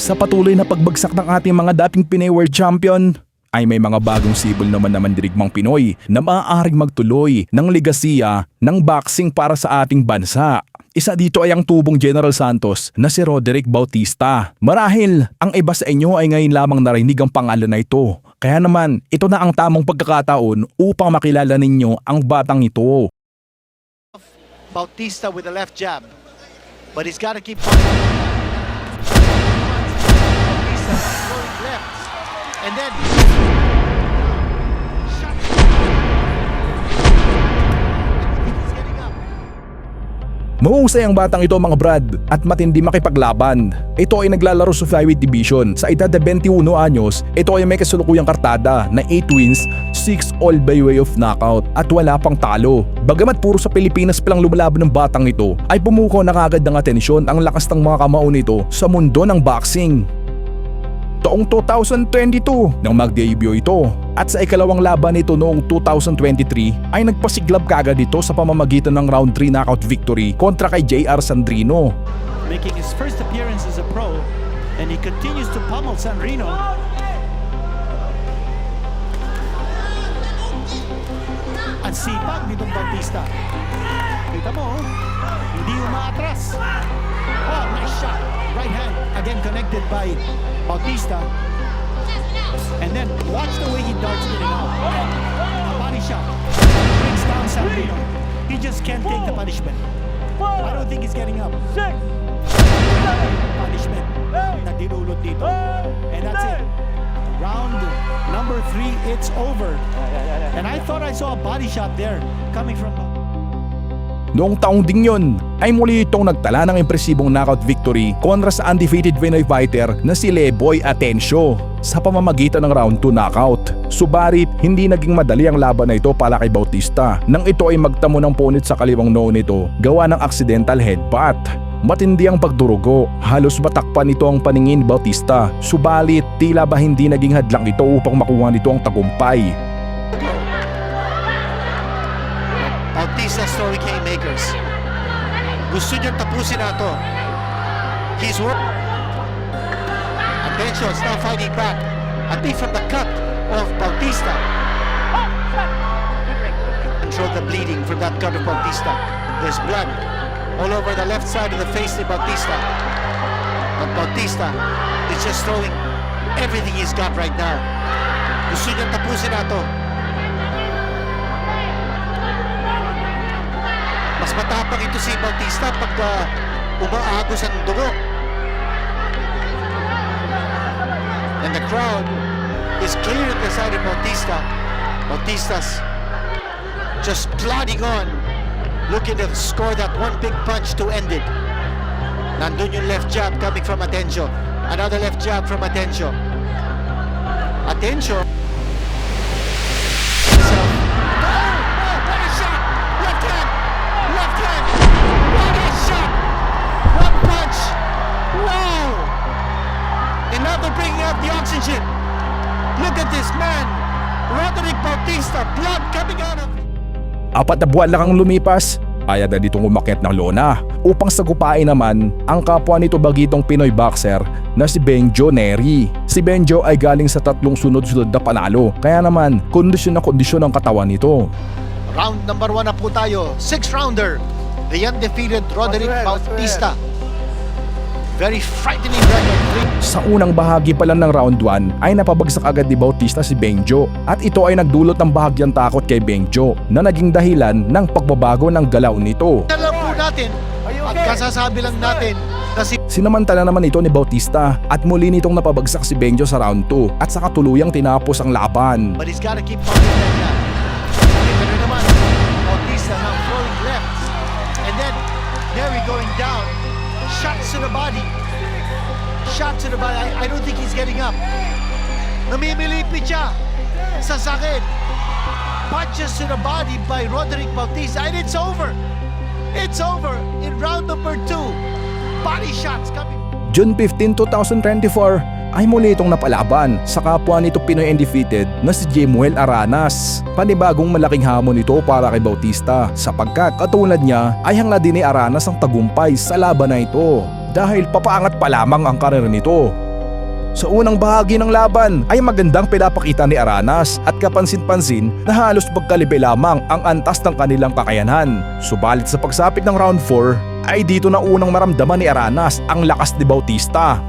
Sa patuloy na pagbagsak ng ating mga dating Pinoy World Champion, ay may mga bagong sibol naman na mandirigmang Pinoy na maaaring magtuloy ng legasiya ng boxing para sa ating bansa. Isa dito ay ang tubong General Santos na si Roderick Bautista. Marahil ang iba sa inyo ay ngayon lamang narinig ang pangalan na ito. Kaya naman, ito na ang tamang pagkakataon upang makilala ninyo ang batang ito. Bautista with the left jab, but he's got to keep Bautista going left, and then he's getting up. Mahusay ang batang ito mga brad at matindi makipaglaban. Ito ay naglalaro sa flyweight division. Sa edad na 21 anyos, ito ay may kasalukuyang kartada na 8 wins, 6 all by way of knockout at wala pang talo. Bagamat puro sa Pilipinas palang lumalaban ng batang ito, ay pumukaw na kagad ng atensyon ang lakas ng mga kamao nito sa mundo ng boxing. Taong 2022 nang mag-debut ito at sa ikalawang laban nito noong 2023 ay nagpasiglab kagad ito sa pamamagitan ng round 3 knockout victory kontra kay JR Sandrino. Making his first appearance as a pro, and he continues to pummel Sandrino. Ang sipag nitong Bautista. Kita mo, hindi umaatras. Oh, nice shot. Right hand, again connected by Bautista. And then, watch the way he darts getting out. A body shot. Brings down Sandrino. He just can't take the punishment. I don't think he's getting up. Punishment na dinulot dito. And that's it. Round number 3, it's over. And I thought I saw a body shot there coming from... Noong taong ding yun, ay muli itong nagtala ng impresibong knockout victory kontra sa undefeated Pinoy fighter na si Leboy Atencio sa pamamagitan ng round 2 knockout. Subalit, hindi naging madali ang laban na ito para kay Bautista nang ito ay magtamo ng punit sa kaliwang noo nito gawa ng accidental headbutt. Matindi ang pagdurugo, halos matakpan nito ang paningin ni Bautista. Subalit, tila ba hindi naging hadlang ito upang makuha nito ang tagumpay. Bautista story makers. Gusto niyang tapusin na ito. He's working. Atencio is now fighting back. At least from the cut of Bautista. Control the bleeding from that cut of Bautista. There's blood all over the left side of the face of Bautista. But Bautista is just throwing everything he's got right now. Gusto niyang tapusin na ito. Mas matapang ito si Bautista pagka umaagos ang dugo. And the crowd is clearing the side of Bautista. Bautista's just plodding on, looking to score that one big punch to end it. Nandun yung left jab coming from Atencio. Another left jab from Atencio. Atencio. Bringing out the oxygen. Look at this man, Roderick Bautista, blood coming out of... 4 na buwan lang ang lumipas, ay agad ditong umakyat ng lona upang sagupain naman ang kapwa nito bagitong Pinoy boxer na si Benjo Nery. Si Benjo ay galing sa 3 sunod-sunod na panalo, kaya naman kondisyon na kondisyon ang katawan nito. Round number 1 na po tayo, 6th rounder, the undefeated Roderick Bautista. Very frightening record. Sa unang bahagi pa lang ng round 1 ay napabagsak agad ni Bautista si Benjo at ito ay nagdulot ng bahagyang takot kay Benjo na naging dahilan ng pagbabago ng galaw nito. Alam po natin at kasasabi lang natin na Sinamantala naman ito ni Bautista at muli nitong napabagsak si Benjo sa round 2 at saka tuluyang tinapos ang laban. But he's gotta keep pumping that jab. Ito na naman, Bautista now throwing left and then Nery going down. Shots to the body. Shots to the body. I don't think he's getting up. Namimilipit siya sa sakit. Punches to the body by Roderick Bautista. And it's over. It's over in round number 2. Body shots coming. June 15, 2024 ay muli itong napalaban sa kapwa nito Pinoy undefeated na si Jemuel Aranas. Panibagong malaking hamon ito para kay Bautista sapagkat katulad niya ay hangad din ni Aranas ang tagumpay sa laban na ito dahil papaangat pa lamang ang karir nito. Sa unang bahagi ng laban ay magandang pinapakita ni Aranas at kapansin-pansin na halos magkalibe lamang ang antas ng kanilang kakayanan. Subalit sa pagsapit ng round 4 ay dito na unang maramdaman ni Aranas ang lakas ni Bautista.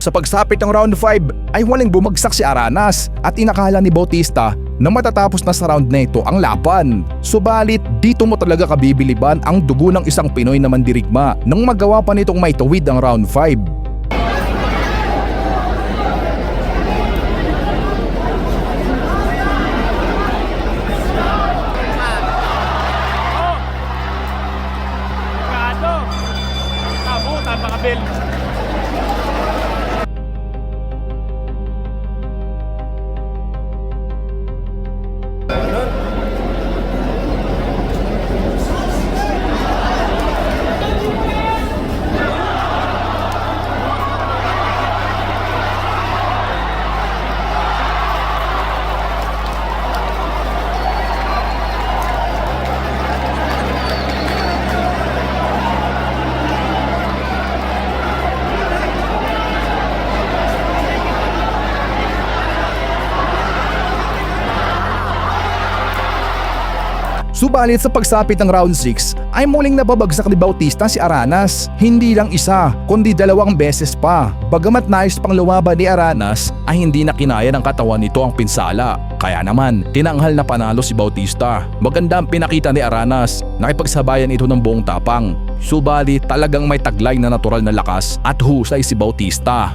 Sa pagsapit ng round 5 ay walang bumagsak si Aranas at inakala ni Bautista na matatapos na sa round na ito ang laban. Subalit dito mo talaga kabibiliban ang dugo ng isang Pinoy na mandirigma nang magawa pa nitong maitawid ang round 5. Subalit sa pagsapit ng round 6 ay muling nababagsak ni Bautista si Aranas. Hindi lang isa kundi 2 beses pa. Bagamat nais pang lumaban ni Aranas ay hindi na kinaya ng katawan nito ang pinsala. Kaya naman tinanghal na panalo si Bautista. Maganda ang pinakita ni Aranas, nakipagsabayan ito ng buong tapang. Subalit talagang may taglay na natural na lakas at husay si Bautista.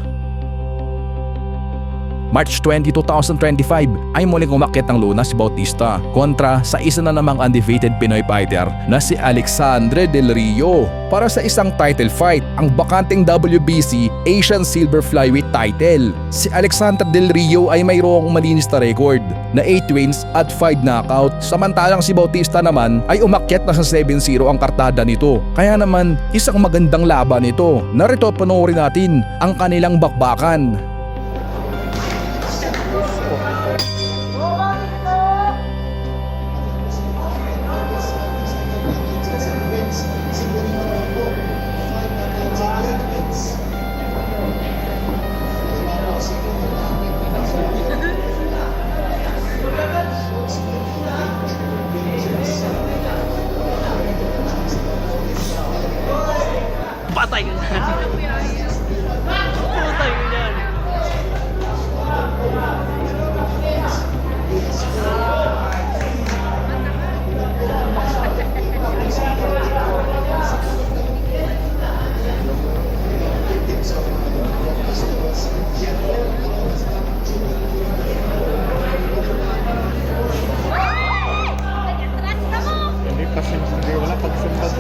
March 20, 2025 ay muling umakyat ng luna si Bautista kontra sa isa na namang undefeated Pinoy fighter na si Alexandre Del Rio para sa isang title fight, ang bakanteng WBC Asian Silver Flyweight title. Si Alexandre Del Rio ay mayroong malinis na record na 8 wins at 5 knockout, samantalang si Bautista naman ay umakyat na sa 7-0 ang kartada nito. Kaya naman isang magandang laban ito. Narito panoorin natin ang kanilang bakbakan. Patay ka dyan. Patay ka dyan. Hindi kasi hindi wala pagsumbag.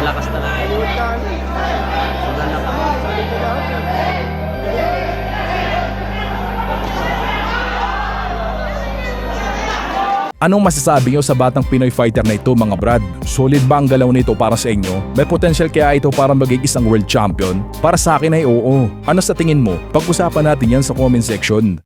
Lakas talaga. Sobrang lakas. Anong masasabi nyo sa batang Pinoy fighter na ito mga brad? Solid ba ang galaw nito para sa inyo? May potential kaya ito para maging isang world champion? Para sa akin ay oo. Ano sa tingin mo? Pag-usapan natin yan sa comment section.